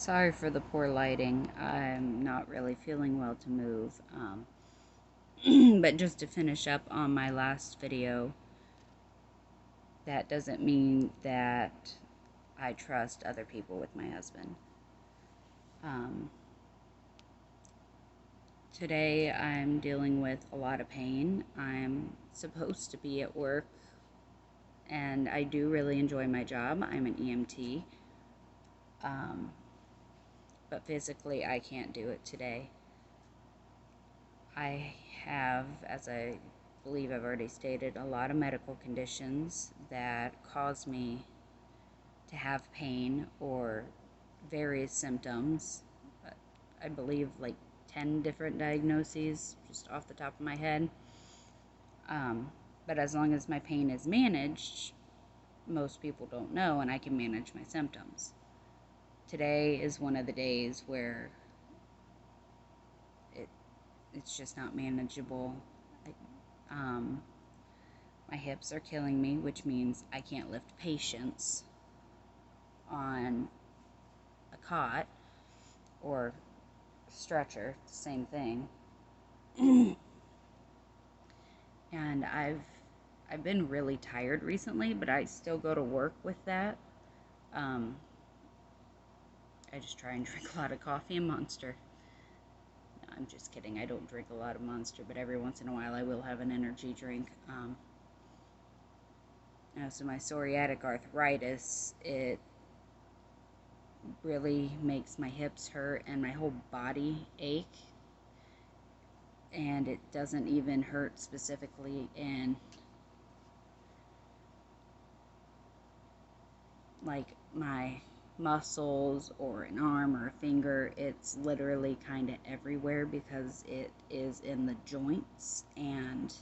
Sorry for the poor lighting. I'm not really feeling well to move. But just to finish up on my last video, that doesn't mean that I trust other people with my husband. Um, Today I'm dealing with a lot of pain. I'm supposed to be at work, and I do really enjoy my job. I'm an EMT. Um, but physically I can't do it today. I have, as I believe I've already stated, a lot of medical conditions that cause me to have pain or various symptoms. I believe like 10 different diagnoses just off the top of my head. But as long as my pain is managed, most people don't know, and I can manage my symptoms. Today is one of the days where it's just not manageable. Um, my hips are killing me, which means I can't lift patients on a cot or stretcher, same thing. And I've been really tired recently, but I still go to work with that. Um, I just try and drink a lot of coffee and Monster. No, I'm just kidding. I don't drink a lot of Monster, but every once in a while I will have an energy drink. So my psoriatic arthritis, it really makes my hips hurt and my whole body ache. And it doesn't even hurt specifically in like my muscles or an arm or a finger. It's literally kind of everywhere because it is in the joints and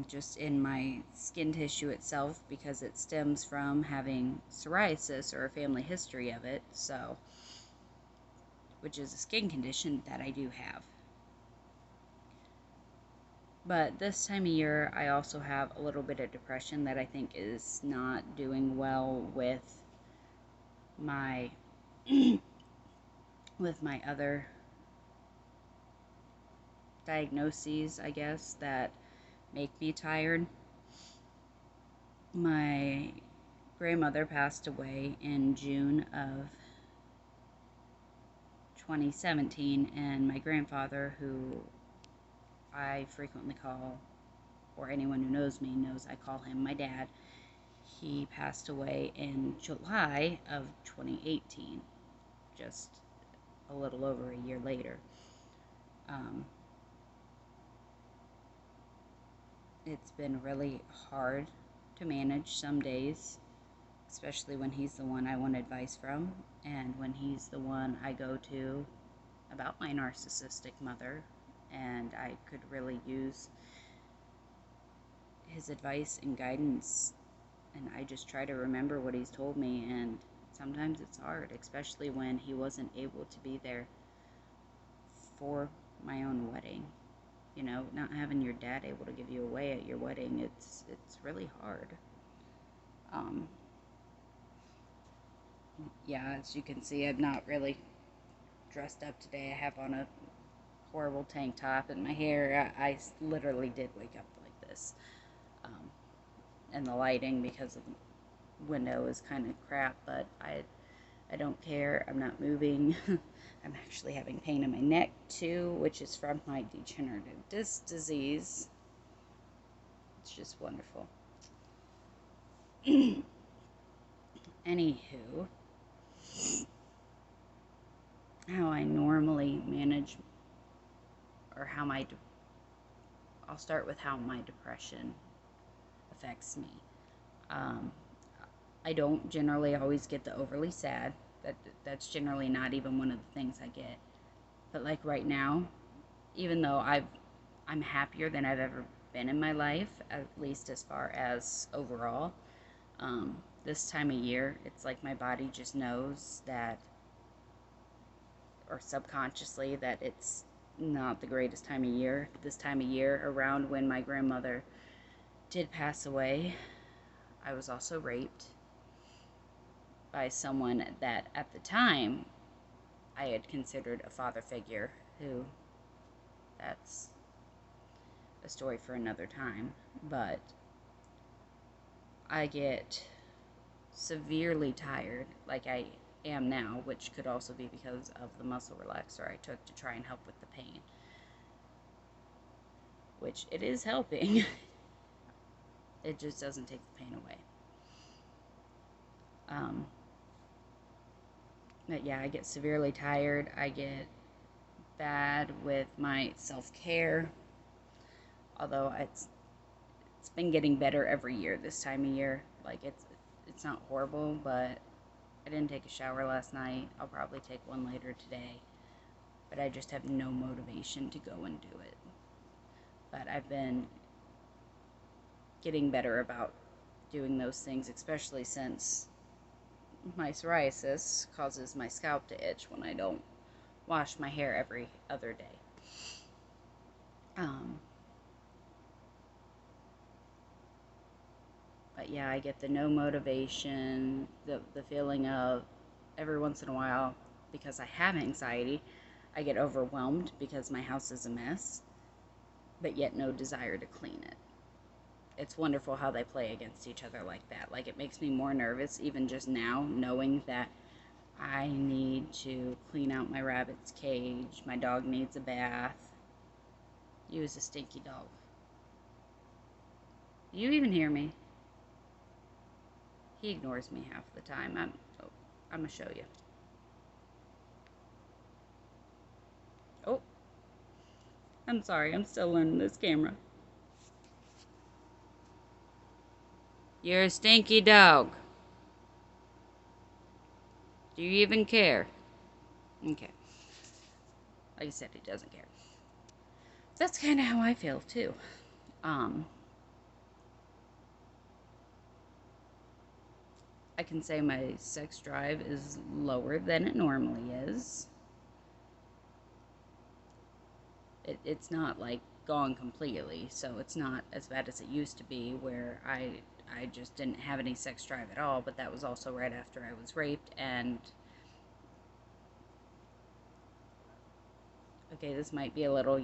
just in my skin tissue itself, because it stems from having psoriasis or a family history of it, so which is a skin condition that I do have. But this time of year I also have a little bit of depression that I think is not doing well with my with my other diagnoses, I guess, that make me tired. My grandmother passed away in June of 2017, and my grandfather, who I frequently call, or anyone who knows me knows I call him my dad, he passed away in July of 2018, just a little over a year later. It's been really hard to manage some days, especially when he's the one I want advice from, and when he's the one I go to about my narcissistic mother, and I could really use his advice and guidance, and I just try to remember what he's told me, and sometimes it's hard, especially when he wasn't able to be there for my own wedding. You know, not having your dad able to give you away at your wedding, it's really hard. Yeah, as you can see, I'm not really dressed up today. I have on a horrible tank top, and my hair, I literally did wake up like this. And the lighting, because of the window, is kind of crap, but I don't care. I'm not moving. I'm actually having pain in my neck too, which is from my degenerative disc disease. It's just wonderful. Anywho, how I normally manage, or I'll start with how my depression affects me. Um, I don't generally always get the overly sad. That's generally not even one of the things I get. But like right now, even though I'm happier than I've ever been in my life, at least as far as overall, this time of year, it's like my body just knows that, or subconsciously, that it's not the greatest time of year. This time of year, around when my grandmother did pass away, I was also raped by someone that at the time I had considered a father figure, who, that's a story for another time. But I get severely tired, like I am now, which could also be because of the muscle relaxer I took to try and help with the pain, which it is helping. It just doesn't take the pain away. But yeah, I get severely tired. I get bad with my self-care, although it's been getting better every year this time of year. Like, it's not horrible, but I didn't take a shower last night. I'll probably take one later today, but I just have no motivation to go and do it. But I've been getting better about doing those things, especially since my psoriasis causes my scalp to itch when I don't wash my hair every other day. But yeah, I get the no motivation, the feeling of every once in a while, because I have anxiety, I get overwhelmed because my house is a mess, but yet no desire to clean it. It's wonderful how they play against each other like that. Like, it makes me more nervous even just now, knowing that I need to clean out my rabbit's cage, my dog needs a bath. You is a stinky dog. Do you even hear me? He ignores me half the time. I'm gonna show you. Oh, I'm sorry, I'm still learning this camera. You're a stinky dog. Do you even care? Okay. Like I said, he doesn't care. That's kind of how I feel, too. I can say my sex drive is lower than it normally is. It's not, like, gone completely, so it's not as bad as it used to be, where I just didn't have any sex drive at all, but that was also right after I was raped. And okay, this might be a little,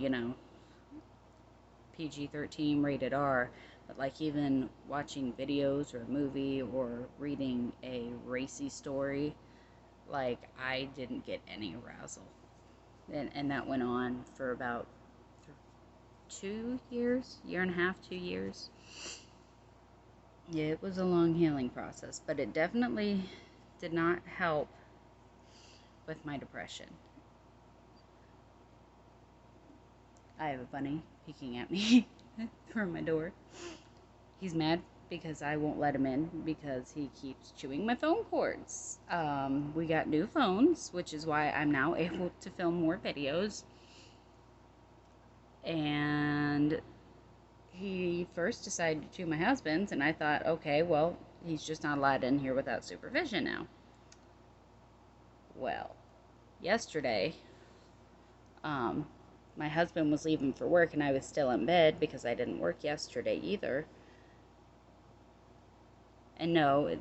PG-13, rated R, but like, even watching videos or a movie or reading a racy story, like, I didn't get any arousal. And that went on for about 2 years, year and a half, 2 years. Yeah, it was a long healing process, but it definitely did not help with my depression. I have a bunny peeking at me from my door. He's mad because I won't let him in because he keeps chewing my phone cords. We got new phones, which is why I'm now able to film more videos. And he first decided to chew my husband's, and I thought, okay, well, he's just not allowed in here without supervision now. Well, yesterday, my husband was leaving for work, and I was still in bed because I didn't work yesterday either. And no,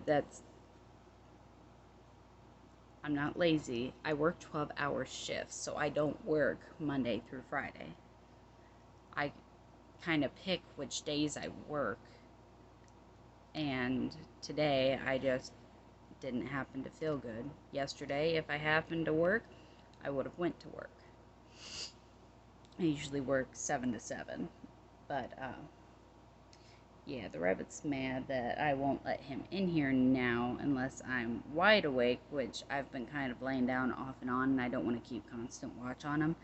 I'm not lazy. I work 12-hour shifts, so I don't work Monday through Friday. I kind of pick which days I work, and today I just didn't happen to feel good. Yesterday, if I happened to work, I would have went to work. I usually work 7 to 7, but yeah, the rabbit's mad that I won't let him in here now unless I'm wide awake, which I've been kind of laying down off and on, and I don't want to keep constant watch on him.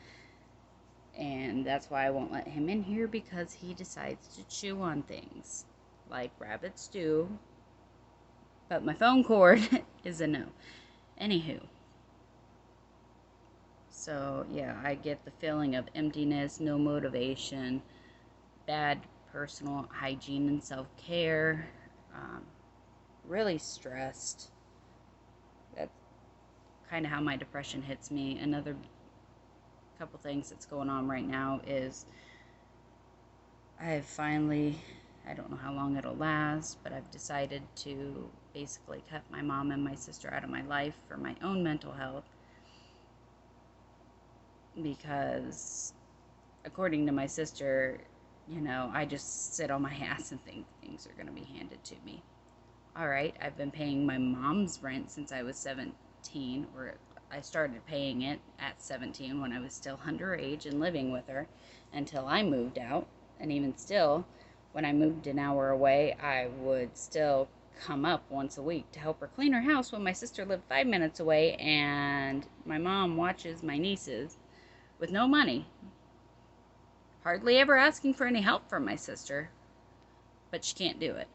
And that's why I won't let him in here, because he decides to chew on things like rabbits do. But my phone cord is a no. Anywho. So, yeah, I get the feeling of emptiness, no motivation, bad personal hygiene and self-care, really stressed. That's kind of how my depression hits me. Another couple things that's going on right now is I've finally, I don't know how long it'll last, but I've decided to basically cut my mom and my sister out of my life for my own mental health, because according to my sister, I just sit on my ass and think things are going to be handed to me. All right, I've been paying my mom's rent since I was 17, or I started paying it at 17 when I was still underage and living with her until I moved out. And even still, when I moved an hour away, I would still come up once a week to help her clean her house when my sister lived 5 minutes away, and my mom watches my nieces with no money, hardly ever asking for any help from my sister, but she can't do it.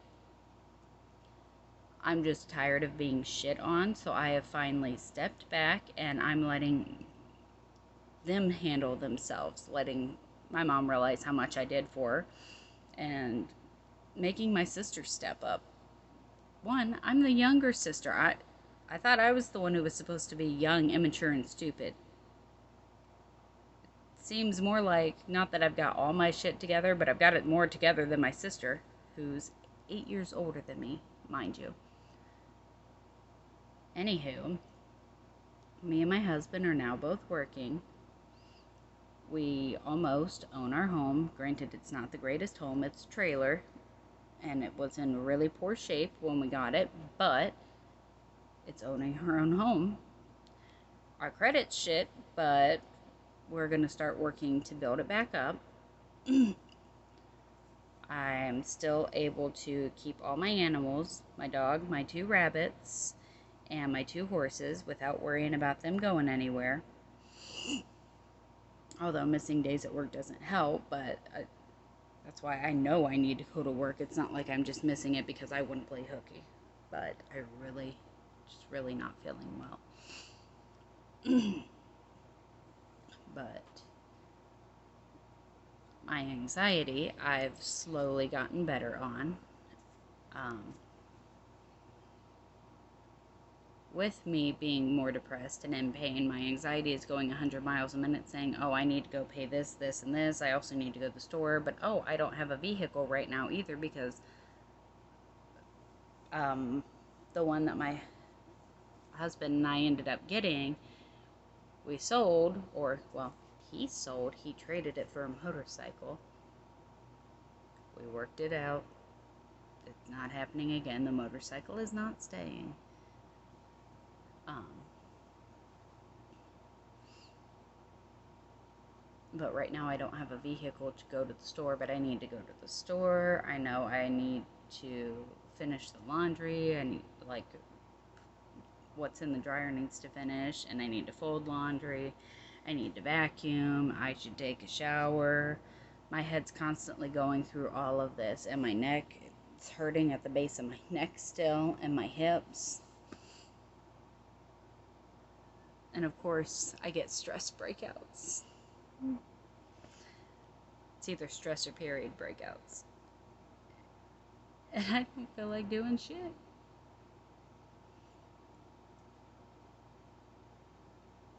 I'm just tired of being shit on, so I have finally stepped back and I'm letting them handle themselves, letting my mom realize how much I did for her, and making my sister step up. One, I'm the younger sister. I thought I was the one who was supposed to be young, immature, and stupid. Seems more like, not that I've got all my shit together, but I've got it more together than my sister, who's 8 years older than me, mind you. Anywho, me and my husband are now both working. We almost own our home. Granted, it's not the greatest home. It's a trailer, and it was in really poor shape when we got it, but it's owning our own home. Our credit's shit, but we're going to start working to build it back up. I'm still able to keep all my animals, my dog, my 2 rabbits, and my 2 horses without worrying about them going anywhere. Although missing days at work doesn't help, but that's why I know I need to go to work. It's not like I'm just missing it because I wouldn't play hooky. But I really not feeling well. But my anxiety, I've slowly gotten better on. With me being more depressed and in pain, my anxiety is going 100 miles a minute saying, oh, I need to go pay this, this, and this. I also need to go to the store. But, oh, I don't have a vehicle right now either, because the one that my husband and I ended up getting, we sold, or, well, he sold. He traded it for a motorcycle. We worked it out. It's not happening again. The motorcycle is not staying. But right now I don't have a vehicle to go to the store, but I need to go to the store. I know I need to finish the laundry, and like what's in the dryer needs to finish, and I need to fold laundry. I need to vacuum. I should take a shower. My head's constantly going through all of this, and my neck, it's hurting at the base of my neck still, and my hips. And of course, I get stress breakouts. It's either stress or period breakouts. And I don't feel like doing shit.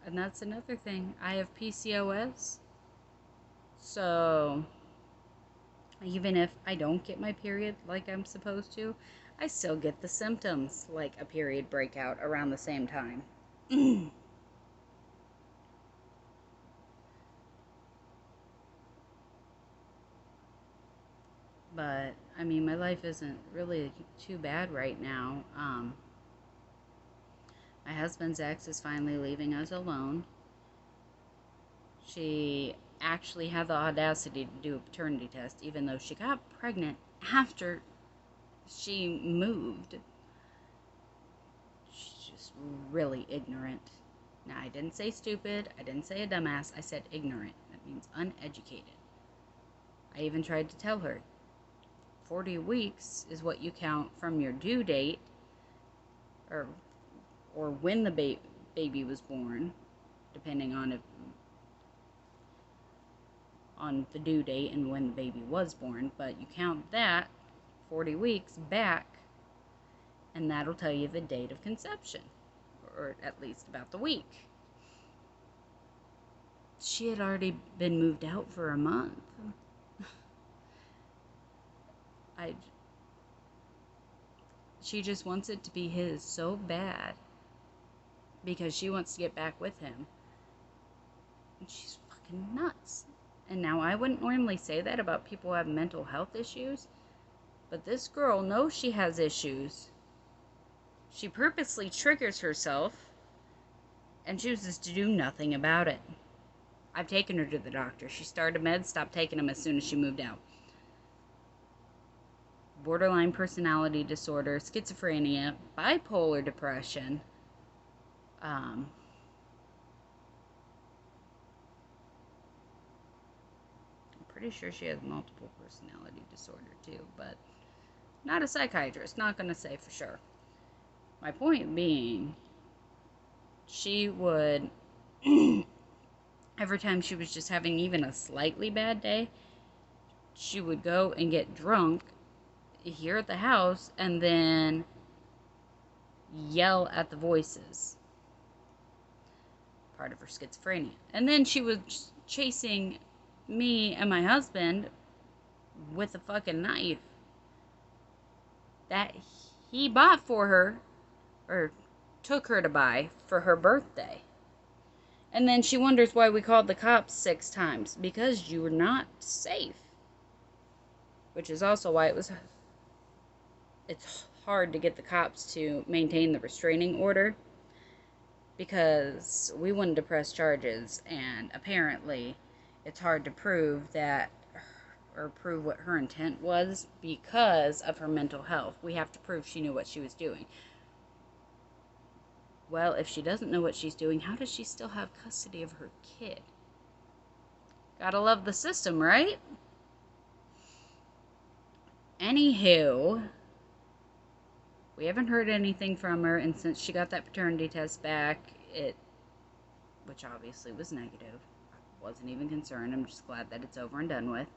And that's another thing. I have PCOS. So, even if I don't get my period like I'm supposed to, I still get the symptoms like a period breakout around the same time. But, I mean, my life isn't really too bad right now. My husband's ex is finally leaving us alone. She actually had the audacity to do a paternity test, even though she got pregnant after she moved. She's just really ignorant. Now, I didn't say stupid. I didn't say a dumbass. I said ignorant. That means uneducated. I even tried to tell her 40 weeks is what you count from your due date, or when the baby was born, depending on the due date and when the baby was born. But you count that 40 weeks back, and that'll tell you the date of conception, or at least about the week. She had already been moved out for a month. She just wants it to be his so bad because she wants to get back with him. And she's fucking nuts. And now I wouldn't normally say that about people who have mental health issues, but this girl knows she has issues. She purposely triggers herself and chooses to do nothing about it. I've taken her to the doctor. She started meds, stopped taking them as soon as she moved out. Borderline personality disorder, schizophrenia, bipolar depression. I'm pretty sure she has multiple personality disorder too, but not a psychiatrist, not going to say for sure. My point being, she would, every time she was just having even a slightly bad day, she would go and get drunk here at the house and then yell at the voices. Part of her schizophrenia. And then she was chasing me and my husband with a fucking knife that he bought for her, or took her to buy for her birthday. And then she wonders why we called the cops 6 times. Because you were not safe. Which is also why it's hard to get the cops to maintain the restraining order. Because we wanted to press charges, and apparently it's hard to prove that, or prove what her intent was because of her mental health. We have to prove she knew what she was doing. Well, if she doesn't know what she's doing, how does she still have custody of her kid? Gotta love the system, right? Anywho, we haven't heard anything from her, and since she got that paternity test back, which obviously was negative, I wasn't even concerned. I'm just glad that it's over and done with.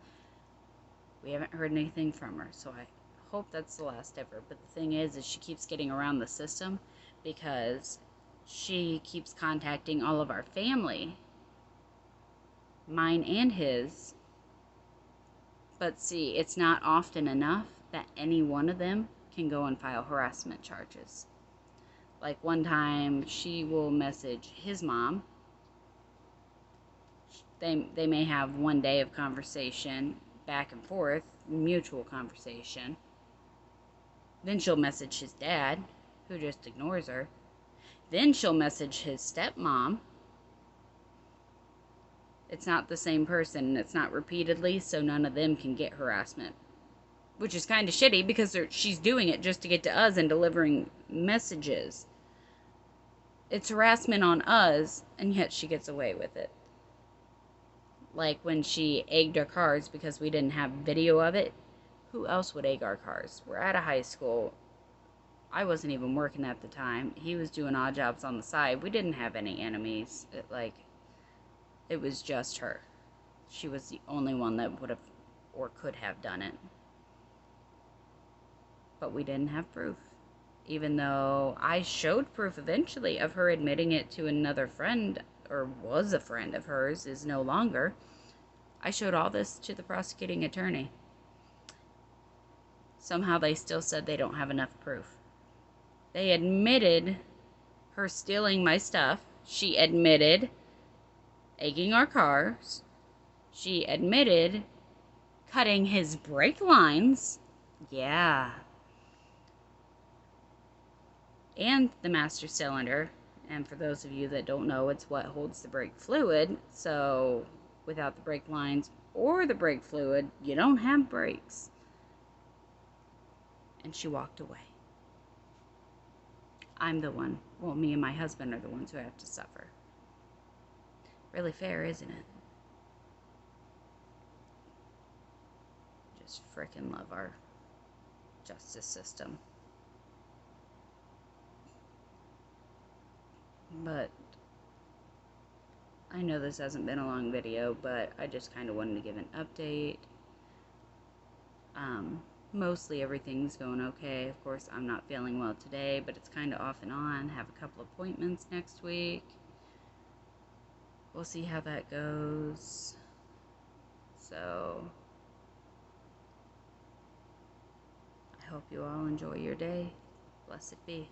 We haven't heard anything from her, so I hope that's the last ever. But the thing is she keeps getting around the system because she keeps contacting all of our family, mine and his. But see, it's not often enough that any one of them can go and file harassment charges. Like one time, she will message his mom. They may have one day of conversation, back and forth, mutual conversation. Then she'll message his dad, who just ignores her. Then she'll message his stepmom. It's not the same person, and it's not repeatedly, so none of them can get harassment. Which is kind of shitty, because she's doing it just to get to us and delivering messages. It's harassment on us, and yet she gets away with it. Like when she egged our cars because we didn't have video of it. Who else would egg our cars? We're at a high school. I wasn't even working at the time. He was doing odd jobs on the side. We didn't have any enemies. It was just her. She was the only one that would have or could have done it. But we didn't have proof. Even though I showed proof eventually of her admitting it to another friend, or was a friend of hers, is no longer. I showed all this to the prosecuting attorney. Somehow they still said they don't have enough proof. They admitted her stealing my stuff. She admitted egging our cars. She admitted cutting his brake lines. Yeah. And the master cylinder. And for those of you that don't know, it's what holds the brake fluid. So without the brake lines or the brake fluid, you don't have brakes. And she walked away. I'm the one. Well, me and my husband are the ones who have to suffer. Really fair, isn't it? Just frickin' love our justice system. But I know this hasn't been a long video, but I just kind of wanted to give an update. Mostly everything's going okay. Of course, I'm not feeling well today, but it's kind of off and on. Have a couple appointments next week. We'll see how that goes. So, I hope you all enjoy your day. Blessed be.